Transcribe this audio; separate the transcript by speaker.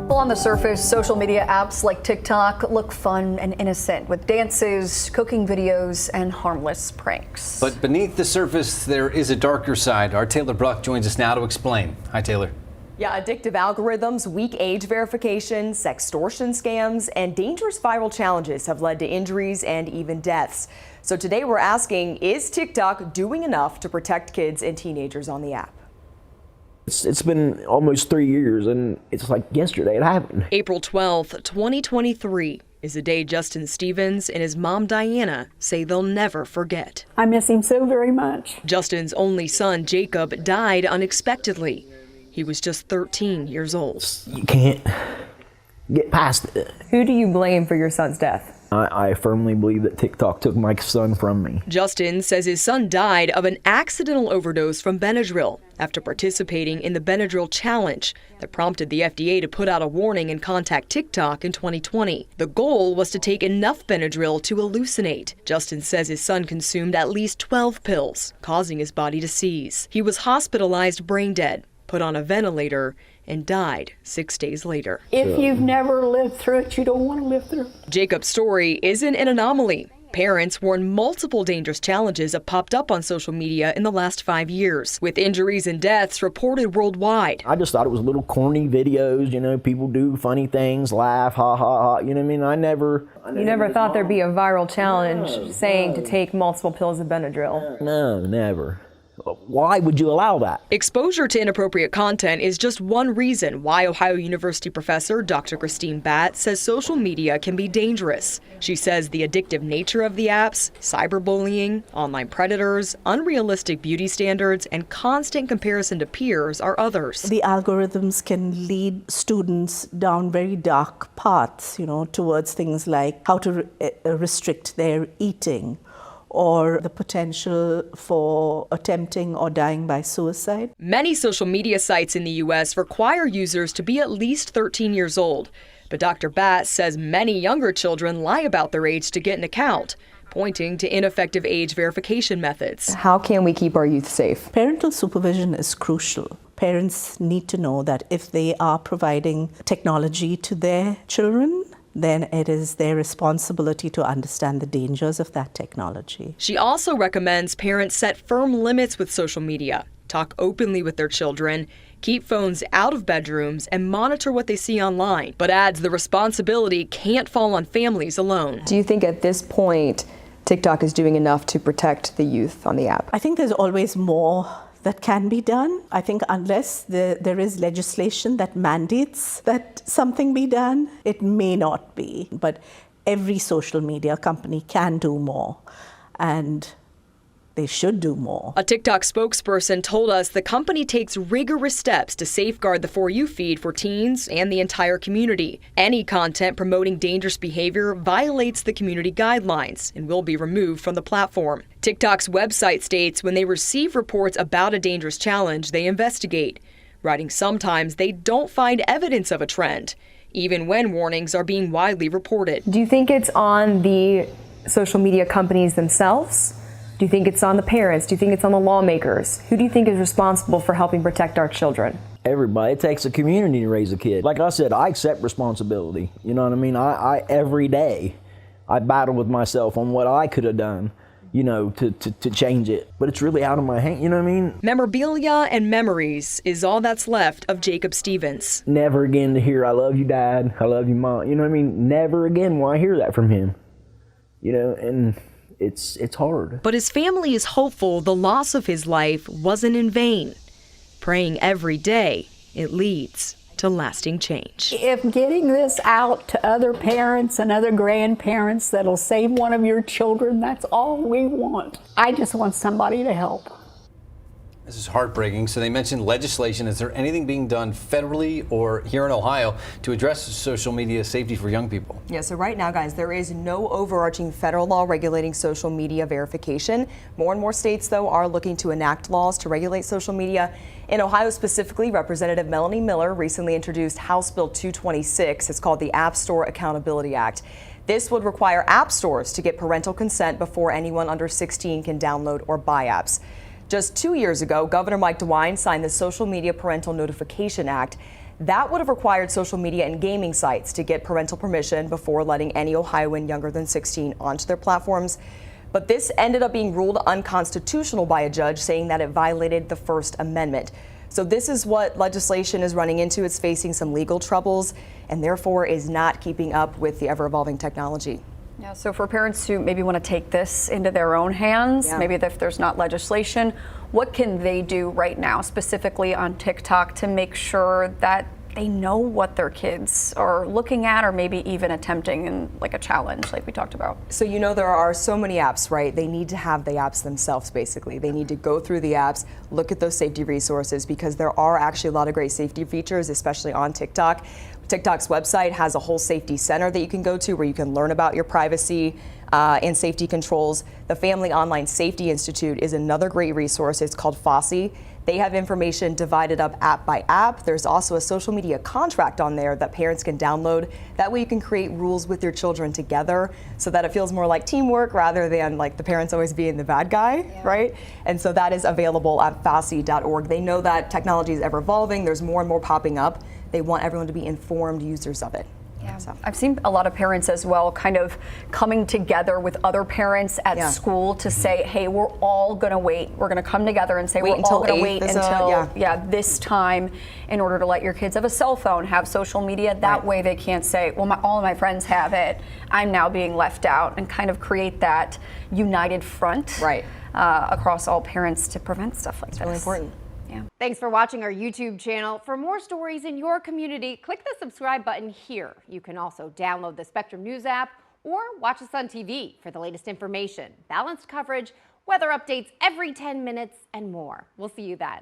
Speaker 1: Well, on the surface, social media apps like TikTok look fun and innocent with dances, cooking videos, and harmless pranks.
Speaker 2: But beneath the surface, there is a darker side. Our Taylor Bruck joins us now to explain. Hi, Taylor.
Speaker 3: Yeah, addictive algorithms, weak age verification, sextortion scams, and dangerous viral challenges have led to injuries and even deaths. So today we're asking, is TikTok doing enough to protect kids and teenagers on the app?
Speaker 4: It's been almost 3 years, and it's like yesterday it happened.
Speaker 3: April 12th, 2023 is the day Justin Stevens and his mom Diana say they'll never forget.
Speaker 5: I miss him so very much.
Speaker 3: Justin's only son, Jacob, died unexpectedly. He was just 13 years old.
Speaker 4: You can't get past it.
Speaker 3: Who do you blame for your son's death?
Speaker 4: I firmly believe that TikTok took my son from me.
Speaker 3: Justin says his son died of an accidental overdose from Benadryl after participating in the Benadryl challenge that prompted the FDA to put out a warning and contact TikTok in 2020. The goal was to take enough Benadryl to hallucinate. Justin says his son consumed at least 12 pills, causing his body to seize. He was hospitalized brain dead, put on a ventilator, and died 6 days later.
Speaker 5: If you've never lived through it, you don't want to live through it.
Speaker 3: Jacob's story isn't an anomaly. Parents warn multiple dangerous challenges have popped up on social media in the last 5 years, with injuries and deaths reported worldwide.
Speaker 4: I just thought it was little corny videos, you know, people do funny things, laugh, ha ha ha, you know what I mean? I never
Speaker 3: thought there'd be a viral challenge saying to take multiple pills of Benadryl.
Speaker 4: No, never. Why would you allow that?
Speaker 3: Exposure to inappropriate content is just one reason why Ohio University professor Dr. Christine Batt says social media can be dangerous. She says the addictive nature of the apps, cyberbullying, online predators, unrealistic beauty standards, and constant comparison to peers are others.
Speaker 6: The algorithms can lead students down very dark paths, towards things like how to restrict their eating, or the potential for attempting or dying by suicide.
Speaker 3: Many social media sites in the U.S. require users to be at least 13 years old. But Dr. Batt says many younger children lie about their age to get an account, pointing to ineffective age verification methods. How can we keep our youth safe?
Speaker 6: Parental supervision is crucial. Parents need to know that if they are providing technology to their children, then it is their responsibility to understand the dangers of that technology.
Speaker 3: She also recommends parents set firm limits with social media, talk openly with their children, keep phones out of bedrooms, and monitor what they see online, but adds the responsibility can't fall on families alone. Do you think at this point TikTok is doing enough to protect the youth on the app?
Speaker 6: I think there's always more that can be done. I think unless there is legislation that mandates that something be done, it may not be. But every social media company can do more, and they should do more.
Speaker 3: A TikTok spokesperson told us the company takes rigorous steps to safeguard the For You feed for teens and the entire community. Any content promoting dangerous behavior violates the community guidelines and will be removed from the platform. TikTok's website states when they receive reports about a dangerous challenge, they investigate, writing sometimes they don't find evidence of a trend, even when warnings are being widely reported.
Speaker 7: Do you think it's on the social media companies themselves? Do you think it's on the parents? Do you think it's on the lawmakers? Who do you think is responsible for helping protect our children?
Speaker 4: Everybody. It takes a community to raise a kid. Like I said, I accept responsibility. You know what I mean? I every day, I battle with myself on what I could have done, to change it. But it's really out of my hand, you know what I mean?
Speaker 3: Memorabilia and memories is all that's left of Jacob Stevens.
Speaker 4: Never again to hear, I love you, Dad. I love you, Mom. You know what I mean? Never again will I hear that from him. And it's hard.
Speaker 3: But his family is hopeful the loss of his life wasn't in vain. Praying every day it leads to lasting change.
Speaker 5: If getting this out to other parents and other grandparents that'll save one of your children, that's all we want. I just want somebody to help.
Speaker 2: This is heartbreaking. So they mentioned legislation. Is there anything being done federally or here in Ohio to address social media safety for young people?
Speaker 3: Yeah, so right now, guys, there is no overarching federal law regulating social media verification. More and more states, though, are looking to enact laws to regulate social media. In Ohio specifically, Representative Melanie Miller recently introduced House Bill 226. It's called the App Store Accountability Act. This would require app stores to get parental consent before anyone under 16 can download or buy apps. Just 2 years ago, Governor Mike DeWine signed the Social Media Parental Notification Act. That would have required social media and gaming sites to get parental permission before letting any Ohioan younger than 16 onto their platforms. But this ended up being ruled unconstitutional by a judge, saying that it violated the First Amendment. So this is what legislation is running into. It's facing some legal troubles and therefore is not keeping up with the ever-evolving technology.
Speaker 1: Yeah, so for parents who maybe want to take this into their own hands, maybe if there's not legislation, what can they do right now, specifically on TikTok, to make sure that they know what their kids are looking at or maybe even attempting in like a challenge like we talked about?
Speaker 3: So there are so many apps, right? They need to have the apps themselves, basically. They need to go through the apps, look at those safety resources, because there are actually a lot of great safety features, especially on TikTok. TikTok's website has a whole safety center that you can go to where you can learn about your privacy and safety controls. The Family Online Safety Institute is another great resource. It's called FOSSI. They have information divided up app by app. There's also a social media contract on there that parents can download. That way you can create rules with your children together so that it feels more like teamwork rather than like the parents always being the bad guy, right? And so that is available at FOSSI.org. They know that technology is ever evolving. There's more and more popping up. They want everyone to be informed users of it.
Speaker 1: Yeah. I've seen a lot of parents as well kind of coming together with other parents at school to say, hey, we're all going to wait. We're going to come together and say we're all going to wait until this time in order to let your kids have a cell phone, have social media. That way they can't say, well, all of my friends have it. I'm now being left out, and kind of create that united front across all parents to prevent stuff like this.
Speaker 3: It's really important.
Speaker 1: Yeah.
Speaker 8: Thanks for watching our YouTube channel. For more stories in your community, click the subscribe button here. You can also download the Spectrum News app or watch us on TV for the latest information, balanced coverage, weather updates every 10 minutes, and more. We'll see you then.